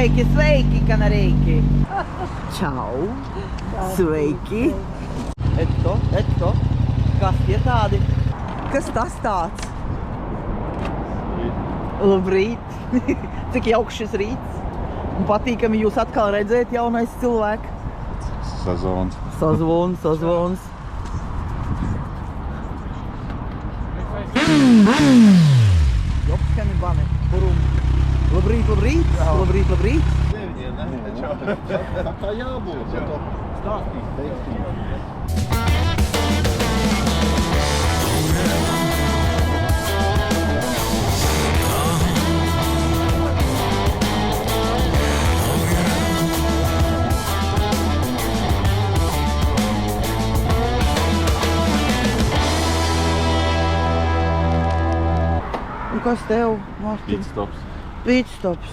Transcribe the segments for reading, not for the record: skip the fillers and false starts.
Sveiki, sveiki, kanarīki! Čau! Sveiki! Etto! Kas tie tādi? Kas tas tāds? Labrīt! Cik jauks šis rīts! Un patīkami jūs atkal redzēt, jaunais cilvēks. Sazvons. Jopskani bani, kurum. Labrīt! Labrīt! Tā jābūt, ja to stāstīs teiktīvi. Un kas tev, Mārtiņ? Pitstops.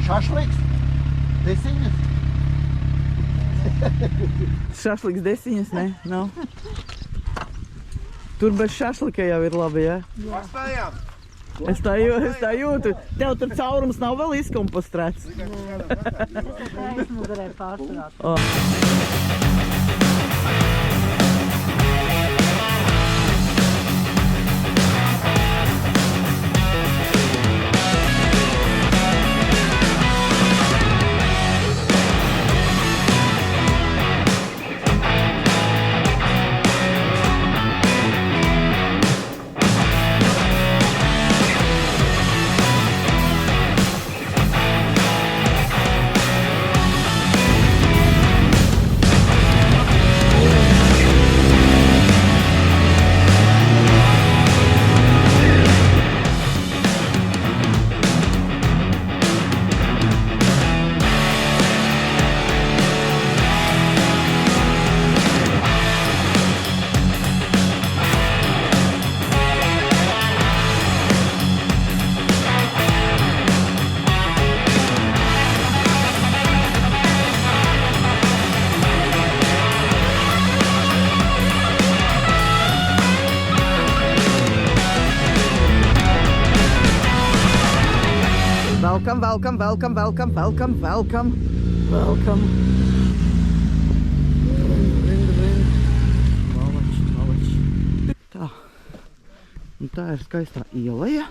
Šašliks? Desiņas? Šašliks desiņas, ne? Nav. Tur bez šašlika jau ir labi, ja? Pastājām! Es tā jūtu. Tev tur caurums nav vēl izkompostrēts. Es varēju pārstrāt. Welcome. Malači. Tā. Un tā ir skaistā ieleja.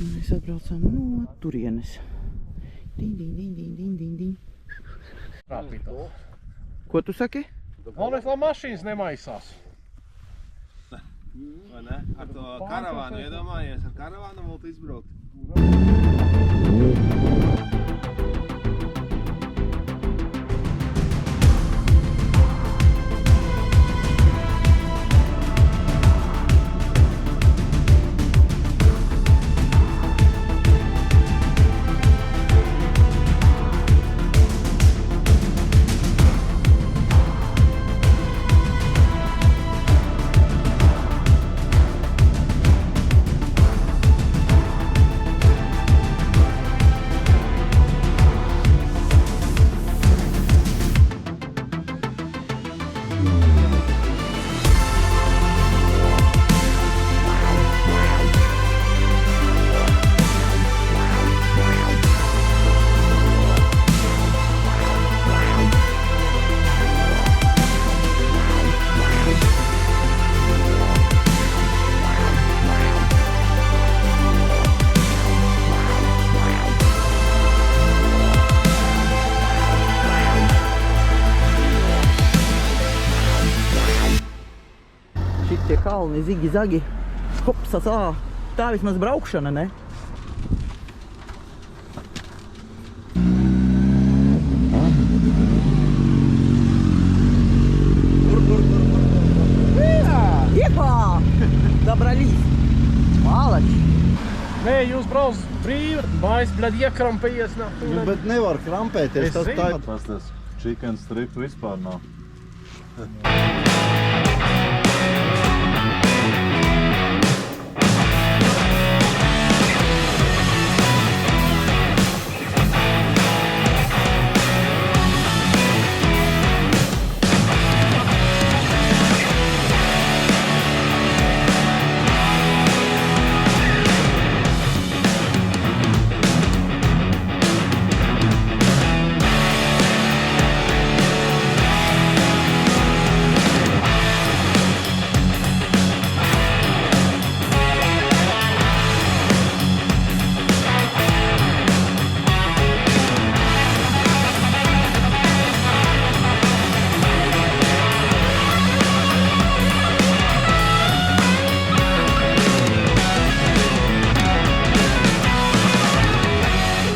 Mēs atbraucām no turienes. Ding. Ko tu saki? Galvenais, lai mašīnas nemaisās. Vai ne? Ar to karavānu iedomājies, ar karavānu vēl izbraukt. Šitie kalni, zigi, zagi. Hopsas, tā vismaz braukšana, ne? Епа! Добрались. Malači. Nē, jūs brauc brīvi, mājas, bļad, iekrampējies. Nu, bet nevar krampēties, Es tas zinu. tā. Tas tas chicken strip vispār nav.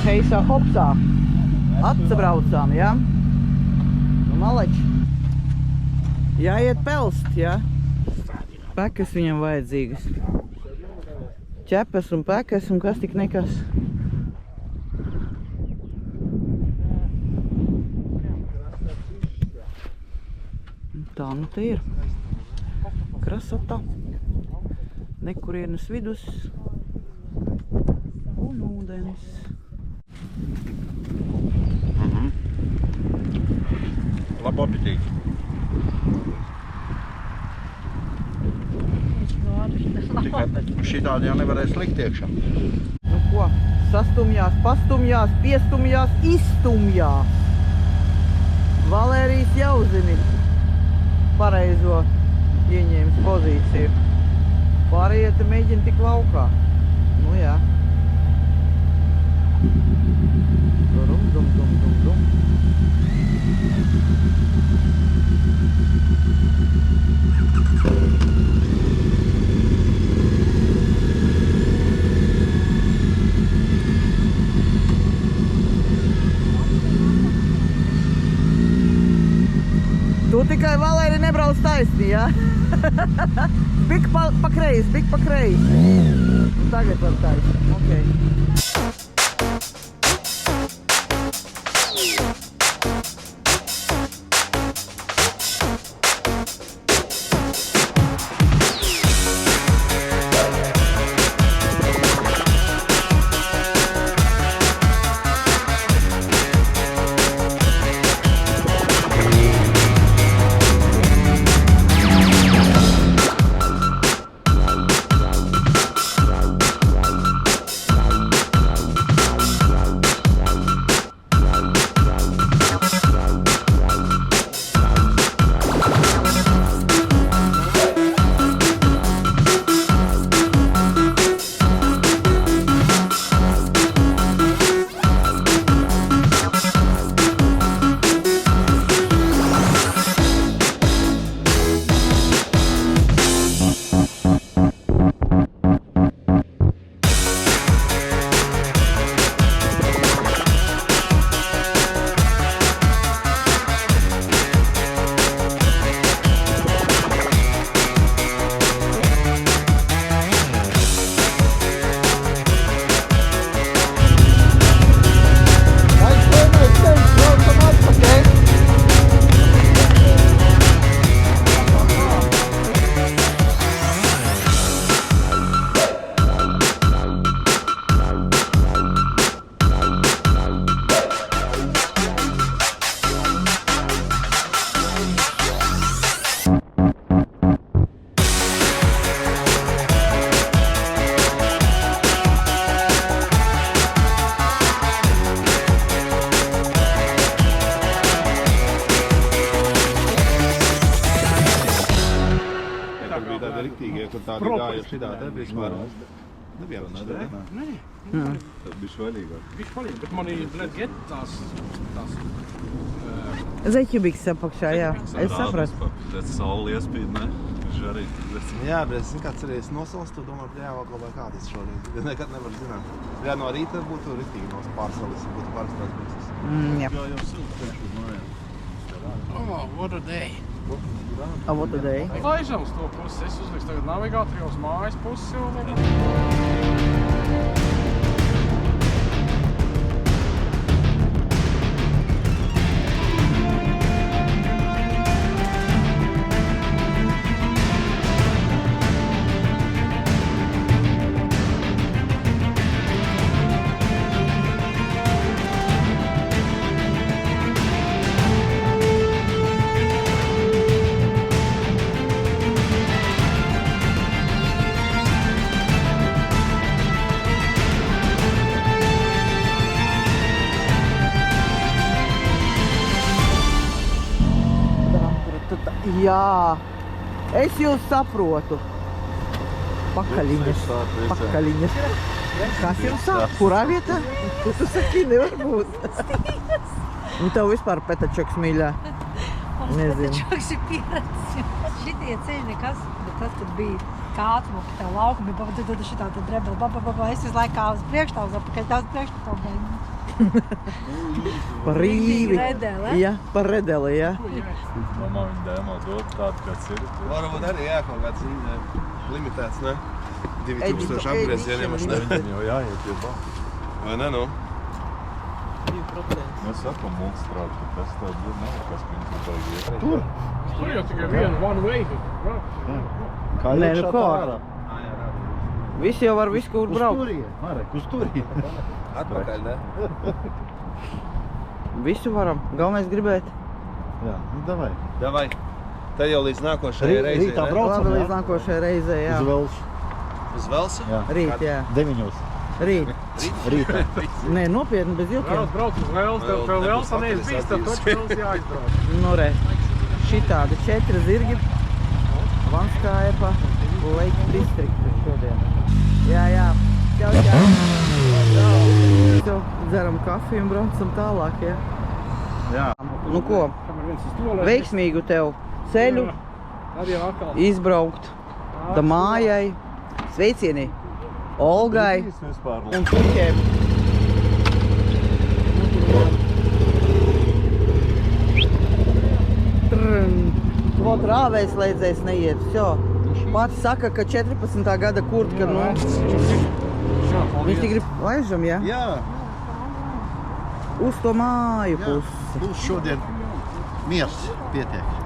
Heisā, hopsā. Atsabraucām, ja? Nu, malači. Jāiet pelst, ja? Pekas viņam vajadzīgas. Ķepas un pekas un kas tik nekas. Tā nu te ir. Krasota. Nekurienes vidus. Un ūdens. Labu apetīti. Tikai šitādi jau nevarēs likt iekšā. Nu ko, sastumjās, pastumjās, piestumjās, izstumjās. Valērijas jau zini pareizo ieņēmis pozīciju. Pārējie te mēģina tik laukā. Nu jā. Dum, dum, dum, dum, dum. Tu tikai, Valēri, nebrauc taisni, ja? Bik pa kreisi, bik pa kreisi. Un tagad var taisni, okei. Jā, jau šitā te vispār. Nevienu nedēļ. Tad bišķi vaļīgāk. Viņš palīdz, bet man ir, blēd, get tās. Zeķibiks apakšā, jā. Es sapratu. Tas saule iespīd, ne? Žarīt. Jā, bet es kāds arī nosalstu, domāju, jā, vēl vai kādas šorīt. Nekad nevar zināt. Jā, no rīta būtu ritīgi nos pārsalis, būtu pārstās biksas. Jā. Jā, jau silts priekš uz mājām. Oh, what a day. A, what a day. Laižam uz to pusi, es uzliks tagad navigātoru uz mājas pusi un... Jā, es jūs saprotu. Pakaļiņas. Pakaļiņas. Kas jums sāk? Kurā vietā? Tu saki, nevar būt. Un tev vispār petačoks mīļā. Nezinu. Petačoks ir pieredzis. Šitie ceļi nekas, bet tad, kad bija kāds mums tev laukumi, tad šitā tad rebeli, es visu laikā uz priekštāvus, apakaļ tās priekštāvus beigās. Par rīvi. Redele. Jā, par redeli, jā. Domā, viņa dēmā dod tādu, kāds ir. Varbūt arī jā, kaut kāds limitēts, ne? 2000 apgriezieniem, es ne? Viņam jau jāiet pie bā. Vai ne, nu? Mēs sakam, mums strād, ka tas tādu nav, kas viņam tur baigi iet. Tur jau tikai vienu one way. Nē, nu kā? Visi jau var visu kur braukt. Marek, uz turien. Atpakaļ, ne? Visu varam. Galvenais gribēt. Jā, nu davai. Davai. Tad jau līdz nākošajai reizei, Rītā ne? braucam, Labi, jā? līdz nākošajai reizei, jā. Uz Velsu. Uz Velsa? Jā. Rīt, jā. 9. Rīt. Rītā. Nē, nopietni, bez jokiem. Brauc uz Vels, tev Vels neizbīst, tev taču Vels jāizbrauc. Nu re, šitādi 4 zirgi. Vanskāepa, Lake District šodien. Jā, jā. Čau, čau. Čau. Dzeram kafiju un braucam tālāk, jā. Jā. Nu ko, veiksmīgu tev ceļu izbraukt da mājai. Sveicieni Olgai un puķiem. Vot rāvējs leidzējs neiet, vsjo. Pats saka, ka 14. gada kurtka, nu... Viņš tik grib laižam, jā? Jā. Uz to māju pusi. Būs šodien miers pietiek.